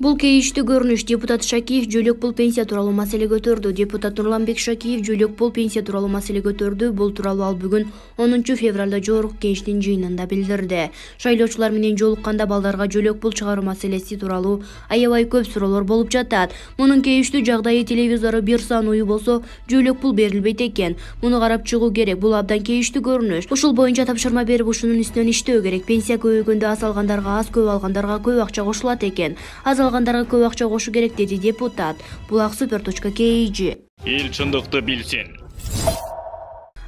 Бул кейиштүү көрүнүш депутат Шакиев жөлөк пул пенсия тууралуу маселе көтөрдү. Депутат Нурланбек Шакиев жөлөк пул пенсия тууралуу маселе көтөрдү. Бул тууралуу ал бүгүн 10 февралда жогорку кеңештин жыйынында билдирди. Шайлоочулар менен жолукканда балдарга жөлөк пул чыгаруу маселеси тууралуу аябай көп суроолор болуп жатат. Мунун кейиштүү жагдайы телевизору бир сан уyu болсо жөлөк пул берилбейт экен. Муну карап чыгуу керек. Бул абдан кейиштүү көрүнүш. Ушул боюнча тапшырма берип ушунун үстүнөн иштөө керек. Пенсия көбөйгөндө аз алгандарга аз, көп алгандарга көп акча кошулат экен. Аз алгандарга көп акча кошу керек, деди депутат. Булак super.kg. Эл чындыкты билсин.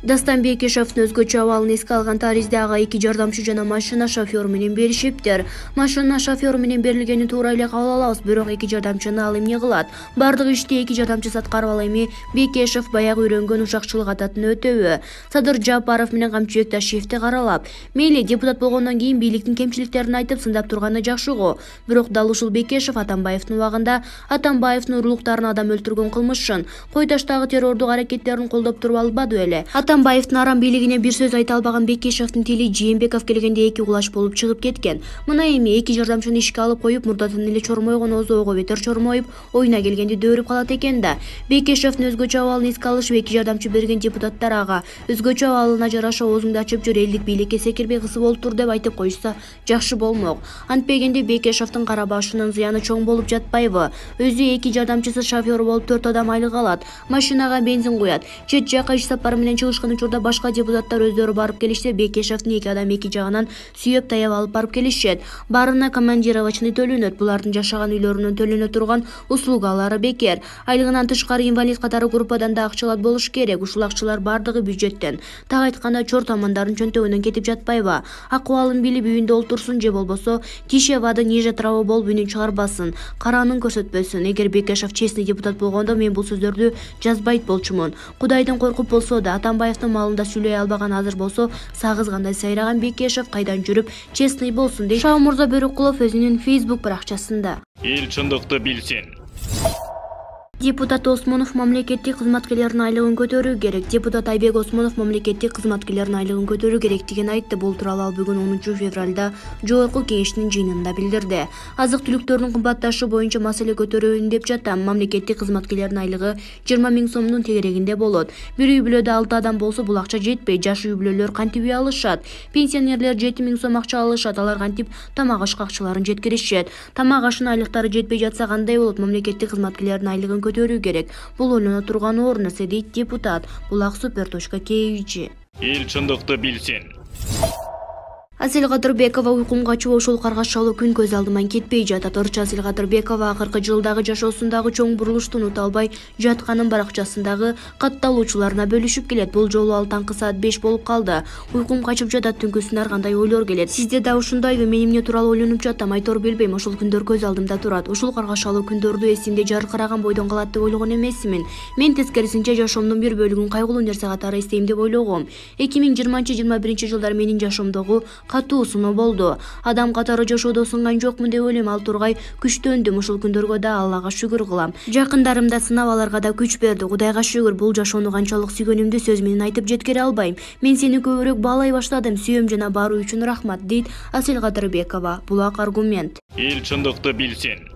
Дастан Бекешевдин өзгөчө абалын эске алган таризде ага 2 жардамчы жана машина шофёру менен беришиптир. Машина шофёру менен берилгени туура эле кабыл алабыз, бирок 2 жардамчыны ал эмне кылат? Бардык ишти 2 жардамчысы аткарып ал эми Бекешев баягы үйрөнгөн ушакчылык ататын өтөбү? Садыр Жапаров менен Камчыбек Ташиевди каралап, мейли депутат болгондон кийин бийликтин кемчиликтерин айтып сындап турганы жакшы го. Бирок дал ушул Бекешев Атамбаевдин убагында Атамбаевдин уруктарын адам өлтүргөн кылмышын, кой таштагы террордук аракеттерин колдоп туруп албады беле? Атамбаевдин арам бийлигине бир сөз айта албаган Бекешевдин тили Жээнбеков келгенде 2 кулач болуп чыгып кеткен. Мына эми 2 жардамчыны ишке алып коюп, мурдатан эле чормойгон озоого бетер чормоюп, оюна келгенде дөөрүп калат экен да. Бекешевдин өзгөчө абалын эске алышып 2 жардамчы берген депутаттар ага өзгөчө абалына жараша оозуңду ачып жүр, элдик бийликке секирбей кысып болуп тур деп айтып коюшса жакшы болмок. Антпегенде Бекешевдин кара башынын зыяны чоң болуп жатпайбы? Өзү 2 жардамчысы шофёр болуп 4 адам айлык алат, машинага бензин куят. Чет жакка иш сапары менен чыгышкан учурда башка депутаттар өздөрү барып келишсе, Бекешевдин 2 адам 2 жагынан сүйөп таяп алып барып келишет. Барына командировочный төлөнөт. Булардын жашаган үйлөрүнөн төлөнө турган услугалары бекер. Айлыгынан тышкары инвалид катары группадан да акчалат болуш керек. Ушул акчалар бардыгы бюджеттен. Так айтканда чор тамандардын чөнтөгүнөн кетип жатпайбы? Акыбалын билип үйүндө олтурсун же болбосо тише воды ниже травы болуп үнүн чыгарбасын, каранын көрсөтпөсүн. Эгер Бекешев честный депутат болгондо мен бул сөздөрдү жазбайт болчумун. Кудайдын коркуп болсо да Атамбаевдин малында сүйлөй албаган азыр болсо сагызгандай сайраган Бекешев кайдан жүрүп честный болсун, дейт Шаумурза Бөрүкулов өзүнүн Facebook баракчасында. Эл чындыкты билсин. Депутат Осмонов мамлекеттик кызматкерлердин айлыгын көтөрүү керек. Депутат Айбек Осмонов мамлекеттик кызматкерлердин айлыгын көтөрүү керектигин айтты. Бул тууралуу ал бүгүн 10 февралда жогорку кеңештин жыйынында билдирди. Азык-түлүктөрдүн кымбатташы боюнча маселе көтөрөйүн деп жатам. Мамлекеттик кызматкерлердин айлыгы 20 000 сомдун тегерегинде болот. Бир үй бүлөдө 6 адам болсо бул акча жетпей. Жаш үй бүлөлөр кантип үй алышат? Пенсионерлер 7 000 сом акча алышат. Алар кантип тамак аш акчаларын жеткиришет? Тамак ашын айлыктары жетпей жатса кандай болот? Мамлекеттик кызматкерлердин айлыгын көтөрүү керек. Бул ойлоно турган орун, дейт депутат. Булак super.kg. Эл чындыкты билсин. Асель Кадырбекова уйкумга чыгып ушул каргашалуу күн көз алдыман кетпей жатат. Ырчы Асель Кадырбекова акыркы жылдагы жашоосундагы чоң бурулушту унута албай жатканын баракчасындагы катталуучуларына бөлүшүп келет. Бул жолу ал таңкы саат 5 болуп калды. Уйкум качып жатат, түнкүсүн ар кандай ойлор келет. Сизде да ушундайбы? Мен эмне тууралуу ойлонуп жатам, айтор билбейм. Ошол күндөр көз алдымда турат. Ушул каргашалуу күндөрдү эсимде жаркыраган бойдон калат деп ойлогон эмесмин. Мен тескерисинче жашоомдун бир бөлүгүн кайгылуу нерсе катары эстейм деп ойлогом. 2020-21 жылдар менин жашоомдогу катуу сыноо болду. Адам катары жашоодо сынган жокмун деп ойлойм. Ал тургай күчтөндүм. Ушул күндөргө да Аллага шүгүр кылам. Жакындарым да сынап аларга да күч берди. Кудайга шүгүр. Бул жашоону канчалык сүйгөнүмдү сөз менен айтып жеткире албайм. Мен сени көбүрөөк баалай баштадым. Сүйөм жана баруу үчүн рахмат, дейт Асель Кадырбекова. Булак аргумент. Эл чындыкты билсин.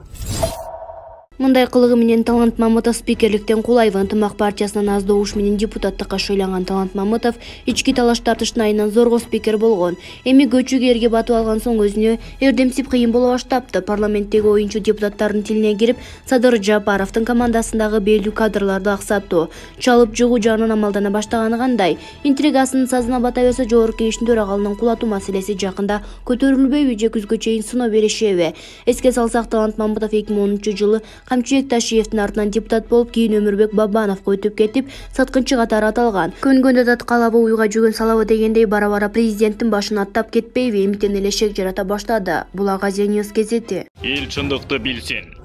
Мындай кылыгы менен Талант Мамытов спикерликтен кулайбы. Ынтымак партиясынан аз добуш менен депутаттыкка шыйланган Талант Мамытов ички талаш тартыштын айынан зорго спикер болгон. Эми көчүгө эрге батып алган соң өзүнө эрдемсип кыйын боло баштапты. Парламенттеги оюнчу депутаттардын тилине кирип, Садыр Жапаровдун командасындагы белүү кадрларды аксаттуу, чалып жугуу жагынан амалдана баштаганы кандай? Интригасынын сазына бата берсе, жогорку кеңештин төрагалыгын кулатуу маселеси жакында көтөрүлбөйбү же күзгө чейин сыноо беришеби? Эске салсак, Талант Мамытов 2010 жылы Камчыбек Ташиевдин артынан депутат болуп, кийин Өмүрбек Бабановго өтүп кетип, саткынчы катары аталган. Көнгөндө таткалабы, уйга жүгөн салабы дегендей бара-бара президенттин башын аттап кетпейби? Эмитен эле шек жарата баштады. Булак Азия Ньюс газети. Эл чындыкты билсин.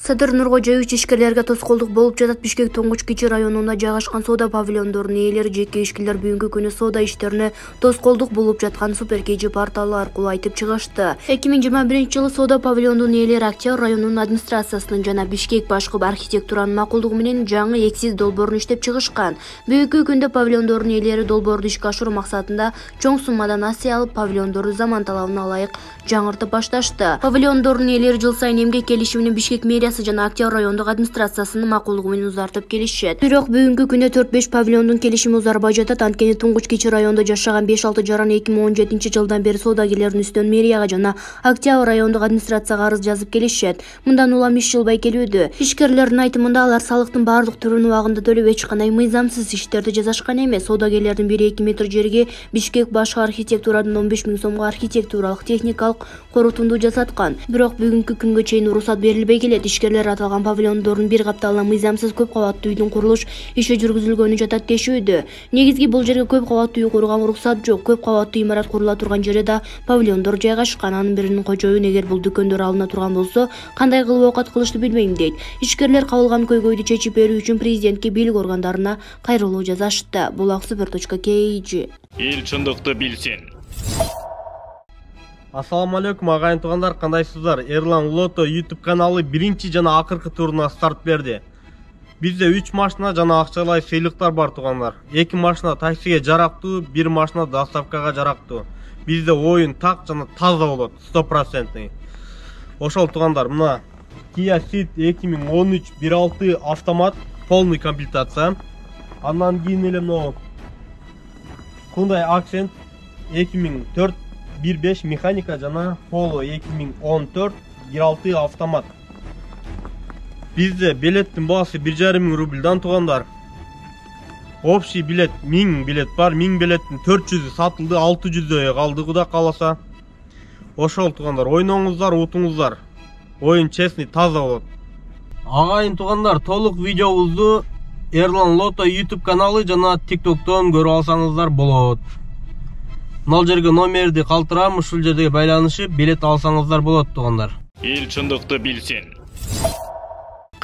Садыр Нуркожоевич ишкерлерге тоскоолдук болуп жатат. Бишкек Тоңгуч Кичи районунда жайгашкан соода павильондорунун ээлери жеке ишкерлер бүгүнкү күнү соода иштерине тоскоолдук болуп жаткан Супер KG порталы аркылуу айтып чыгышты. 2021-жылы соода павильондунун ээлери Октябрь районунун администрациясынын жана Бишкек башкы архитектуранын макулдугу менен жаңы эксиз долбоорун иштеп чыгышкан. Бүгүнкү күндө павильондордун ээлери долбоорду ишке ашыруу максатында чоң суммадан акция алып, павильондорду заман талабына ылайык жаңыртып башташты. Павильондордун ээлери жыл сайын эмгек келишими менен Бишкек мэриясы жана Октябрь райондук администрациясынын макулдугу менен узартып келишет. Бирок бүгүнкү күндө 4-5 павильондун келишими узарбай жатат. Анткени Туңгуч Кичи районунда жашаган 5-6 жаран 2017-жылдан бери соодагерлердин үстүнөн мэрияга жана Октябрь райондук администрацияга арыз жазып келишет. Мындан улам иш жылбай келүүдө. Ишкерлердин айтымында алар салыктын баардык түрүн убагында төлөп эч кандай мыйзамсыз иштерди жасашкан эмес. Соодагерлердин бири 2 метр жерге Бишкек башкы архитектурадан 15 000 сомго архитектуралык техникалык корутунду жасаткан. Бирок бүгүнкү күнгө чейин уруксат берилбей келет. Ишкерлер аталган павильондордун бир капталына мыйзамсыз көп кабаттуу үйдүн курулуш иши жүргүзүлгөнү жатат дешүүдө. Негизги бул жерге көп кабаттуу үй курууга уруксат жок. Көп кабаттуу имарат курула турган жерде да павильондор жайгашкан. Анын биринин кожоюн эгер бул дүкөндөр алына турган болсо, кандай кылып оокат кылышты билбейм дейт. Ишкерлер кабылган көйгөйдү чечип берүү үчүн президентке, бийлик органдарына кайрылуу жазашты. Булак Super.KG. Эл чындыкты билсин. Ассаламу алейкум агайын туугандар, кандайсыздар? Эрлан Лото YouTube каналы биринчи жана акыркы туруна старт берди. Бизде 3 машина жана акчалай сыйлыктар бар туугандар. 2 машина таксиге жарактуу, 1 машина доставкага жарактуу. Бизде оюн так жана таза болот, 100%. Ошол туугандар, мына Kia Ceed 2013 1.6 автомат, полный комплектация. Андан кийин эле мына Hyundai Accent 2004 1.5 механика жана Polo 2014 1.6 автомат. Бизде билеттин баасы 1,5 мың рубльдан туугандар. Общий билет 1000 билет бар. 1000 билеттин 400 сатылды, 600 калды куда каласа. Ошол туугандар, ойноңуздар, утуңуздар. Оюн честный, таза болот. Агайын туугандар, толук видеобузду Эрлан Лото YouTube каналы жана TikToктон көрүп алсаңыздар болот. Мына жерге номерди калтырам, ушул жерге байланышып билет алсаңыздар болот туугандар. Эл чындыкты билсин.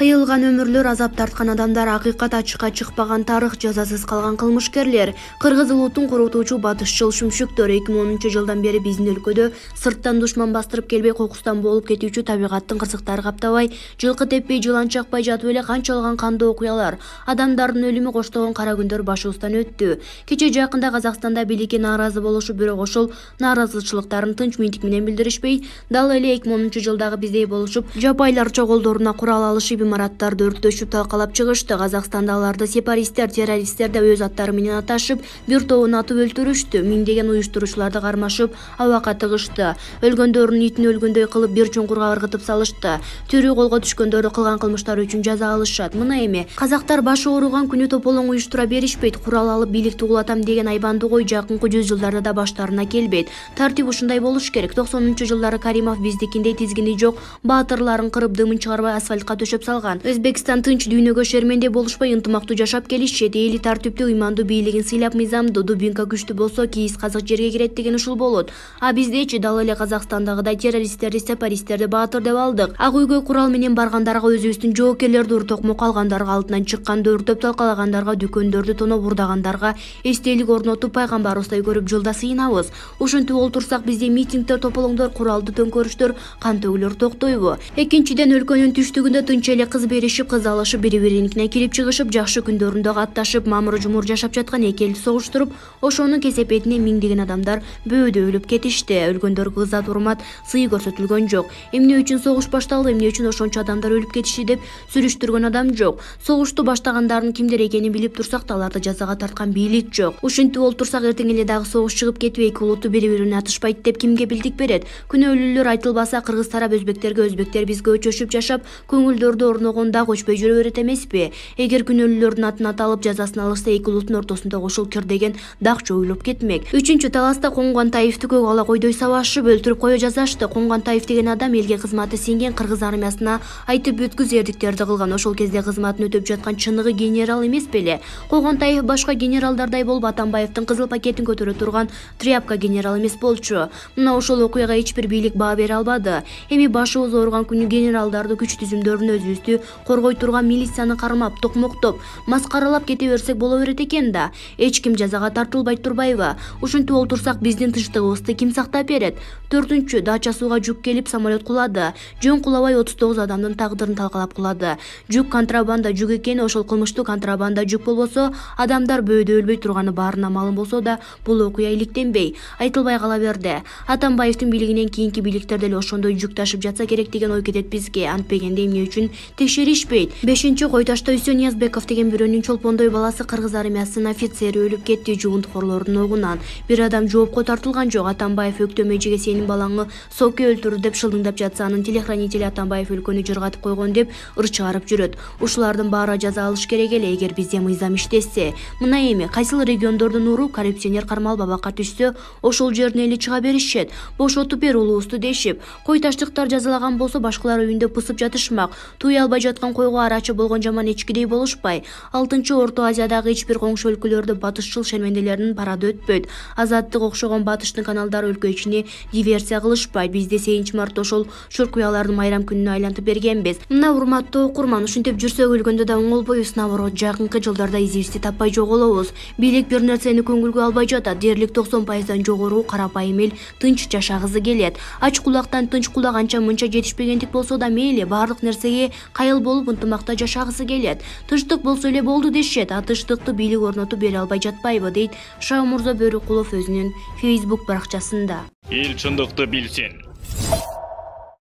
Кыйылган өмүрлөр, азап тарткан адамдар, акыйкат ачыкка чыкпаган, тарых жазасыз калган кылмышкерлер. Кыргыз улутун курутуучу батышчыл шүмшүктөр 2010-жылдан бери биздин өлкөдө сырттан душман бастырып келбей, кокустан болуп кетүүчү табигаттын кырсыктары каптабай, жылкы теппей, жылан чакпай жатып эле канчалаган кандуу окуялар, адамдардын өлүмү коштогон кара күндөр башыбыздан өттү. Кече жакында Казакстанда бийликке нааразы болушу, бирок ошол нааразычылыктарын тынч минтик менен билдиришпей, дал эле 2010-жылдагы биздей болушуп, жапайларча колдоруна курал алышып, имараттарды өрттөшүп талкалап чыгышты. Казакстанда аларды сепаристтер, террористтер да өз аттары менен аташып, бир тобун атып өлтүрүштү. Миңдеген уюштуруучуларды кармашып, абакка тыгышты. Өлгөндөрдүн итин өлгөндөй кылып бир чуңкурга ыргытып салышты. Тирүү колго түшкөндөрдү кылган кылмыштары үчүн жаза алышат. Мына эми казактар башы ооруган күнү тополоң уюштура беришпейт. Курал алып бийликти улатам деген айбандыгой жакынкы 100 жылдарда да баштарына келбейт. Тартип ушундай болуш керек. 90-жылдары Каримов биздикиндей тизгини жок, баатырларын кырып, дымын чыгарбай асфальтка төшөп салган. Өзбекстан тынч дүйнөгө шерменде болушпай, ынтымактуу жашап келишет. Эли тартиптүү, ыймандуу, бийлигин сыйлап, мыйзамдуу, дубинка күчтүү болсо, кийиз казык жерге кирет деген ушул болот. А биздечи дал эле Казакстандагыдай террористтерди, сепаристтерди баатыр деп алдык. Ак үйгө курал менен баргандарга өзүбүздүн жоокерлерди уртокмо калгандарга, алдынан чыкканды өртөп талкалагандарга, дүкөндөрдү тоноп урдагандарга эстелик орнотуп, пайгамбарыбыздай көрүп жылда сыйынабыз. Ушинтип олтурсак, бизде митингдер, тополоңдор, куралдуу төңкөрүштөр, кан төгүлөр токтойбу? Экинчиден, өлкөнүн түштүгүндө тынч эле кыз беришип, кыз алышып, бири-бириникине кирип чыгышып, жакшы күндөрүндө катташып, мамыр-жумур жашап жаткан эки элди согуштуруп, ошонун кесепетине миңдеген адамдар бөөдө өлүп кетишти. Өлгөндөргө ызат, урмат, сый көрсөтүлгөн жок. Эмне үчүн согуш башталды, эмне үчүн ошончо адамдар өлүп кетишти деп сүрүштүргөн адам жок. Согушту баштагандардын кимдер экенин билип турсак да, аларды жазага тарткан бийлик жок. Ушинтип олтурсак, эртең эле дагы согуш чыгып кетип, эки улутту бири-бирине атышпайт деп кимге билдик берет? Күнөөлүүлөр айтылбаса, кыргыз тарап өзбектерге, өзбектер бизге өчөшүп жашап, көңүлдөрдү орногондо көчпөй жүрө берет эмеспи? Эгер күнөөлүүлөрдүн атын аталып жазасын алышса, эки улуттун ортосундагы ушул кирдеген дак жоюлуп кетмек. 3-таласта Коңгонтаевди көк ала койдой сабашып өлтүрүп кое жазашты. Коңгонтаев деген адам элге кызматы сиңген кыргыз армиясына айтып өткүз эрдиктерди кылган. Ошол кезде кызматын өтөп жаткан чыныгы генерал эмес беле? Коңгонтаев башка генералдардай болуп Атамбаевдин кызыл пакетин көтөрө турган тряпка генерал эмес болчу. Мына ошол окуяга эч бир бийлик баа бере албады. Эми башыбыз ооруган күнү генералдарды, күч түзүмдөрүн, өзүбүздү коргой турган милицияны кармап, токмоктоп, маскаралап кете берсек боло берет экен да. Эч ким жазага тартылбай турбайбы? Ушинтип олтурсак биздин тынчтыгыбызды ким сактап берет? 4-чү, Дача сууга жүк келип самолет кулады. Жөн кулабай 39 адамдын тагдырын талкалап кулады. Жүк контрабанда жүк экен, ошол кылмыштуу контрабанда жүк болбосо, адамдар бөөдө өлбөй турганы баарына маалым болсо да, бул окуя иликтенбей, айтылбай кала берди. Атамбаевдин бийлигинен кийинки бийликтер деле ошондой жүк ташып жатса керек деген ой кетет бизге. Антпегенде эмне үчүн текшеришпейт? 5-Койташта Үсөн Ниязбеков деген бирөөнүн чолпондой баласы кыргыз армиясынын офицери өлүп кетти жуунткорлордун огунан. Бир адам жоопко тартылган жок. Атамбаев өктөмөйчүгө сенин балаңы соке өлтүрдү деп шылдыңдап жатса, анын телохранители Атамбаев өлкөнү жыргатып койгон деп ыр чыгарып жүрөт. Ушулардын баары жаза алыш керек эле, эгер бизде мыйзам иштесе. Мына эми кайсыл региондордун уруп коррупционер кармал бабакка түшсө, ошол жердин эли чыга беришет. Бошотуп бер улуубузду дешип. Койташтыктар жазалаган болсо башкалар үйүндө пысып жатышмак. Туй албай жаткан койго арачы болгон жаман эчкидей болушпай. 6-Орто Азиядагы эч бир коңшу өлкөлөрдө батышчыл шерменделердин парады өтпөйт. Азаттык окшогон батыштын каналдары өлкө ичине диверсия кылышпайт. Бизде 8 мартта ошол шуркуялардын майрам күнүнө айлантып бергенбиз. Мына урматтуу окурман, ушинтип жүрсөк өлгөндө да оңолбойбуз, наоборот, жакынкы жылдарда изибизди таппай жоголобуз. Бийлик бир нерсени көңүлгө албай жатат. Дээрлик 90%дан жогору карапайым эл тынч жашагысы келет. Ач кулактан тынч кулак анча мынча жетишпегендик болсо да мейли, баардык нерсеге кайыл болуп ынтымакта жашагысы келет. Тынчтык болсо эле болду дешет. А тынчтыкты бийлик орнотуп бере албай жатпайбы, дейт Шамурза Бөрүкулов өзүнүн Facebook баракчасында. Эл чындыкты билсин.